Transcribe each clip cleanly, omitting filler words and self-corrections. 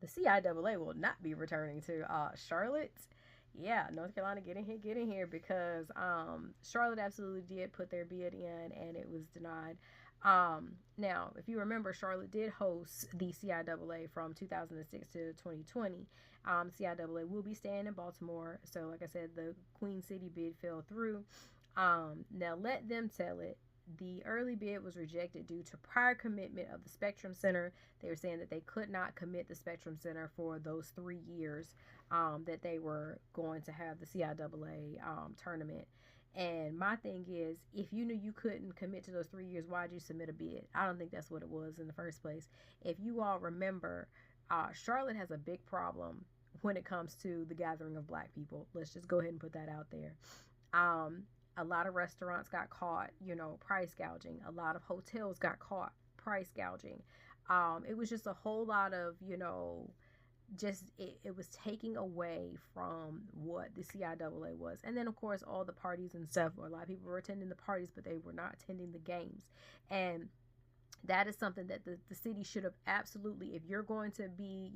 the CIAA will not be returning to Charlotte. Yeah, North Carolina, get in here, because Charlotte absolutely did put their bid in and it was denied. Now, if you remember, Charlotte did host the CIAA from 2006 to 2020. CIAA will be staying in Baltimore. So, like I said, the Queen City bid fell through. Now, let them tell it. The early bid was rejected due to prior commitment of the Spectrum Center. They were saying that they could not commit the Spectrum Center for those 3 years that they were going to have the CIAA tournament. And my thing is, if you knew you couldn't commit to those 3 years, why'd you submit a bid? I don't think that's what it was in the first place. If you all remember, Charlotte has a big problem when it comes to the gathering of black people. Let's just go ahead and put that out there. A lot of restaurants got caught, price gouging. A lot of hotels got caught price gouging. It was just a whole lot of, it was taking away from what the CIAA was. And then, of course, all the parties and stuff. A lot of people were attending the parties, but they were not attending the games. And that is something that the city should have absolutely, if you're going to be,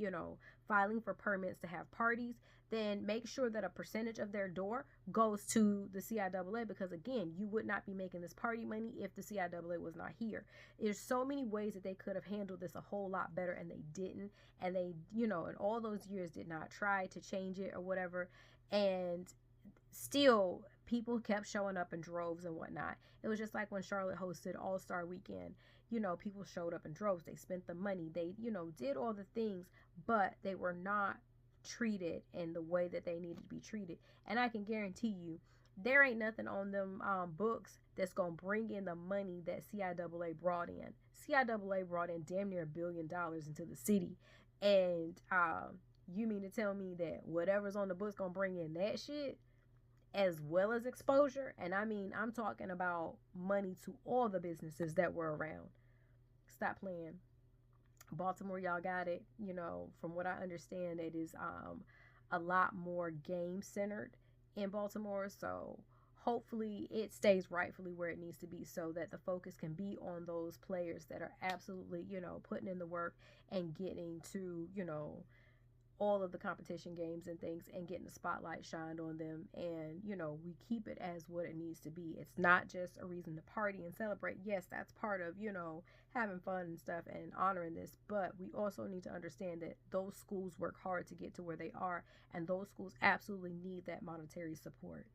filing for permits to have parties, then make sure that a percentage of their door goes to the CIAA, because again, you would not be making this party money if the CIAA was not here. There's so many ways that they could have handled this a whole lot better, and they didn't. And they, in all those years did not try to change it or whatever. And still, people kept showing up in droves and whatnot. It was just like when Charlotte hosted All-Star Weekend. People showed up in droves. They spent the money. They, did all the things, but they were not treated in the way that they needed to be treated. And I can guarantee you, there ain't nothing on them books that's going to bring in the money that CIAA brought in. CIAA brought in damn near $1 billion into the city. And you mean to tell me that whatever's on the books going to bring in that shit? As well as exposure. And I mean, I'm talking about money to all the businesses that were around. Stop playing. Baltimore, y'all got it. From what I understand, it is a lot more game centered in Baltimore. So hopefully it stays rightfully where it needs to be, so that the focus can be on those players that are absolutely, putting in the work and getting to, all of the competition games and things, and getting the spotlight shined on them. And we keep it as what it needs to be. It's not just a reason to party and celebrate. Yes, that's part of having fun and stuff and honoring this, but we also need to understand that those schools work hard to get to where they are, and those schools absolutely need that monetary support.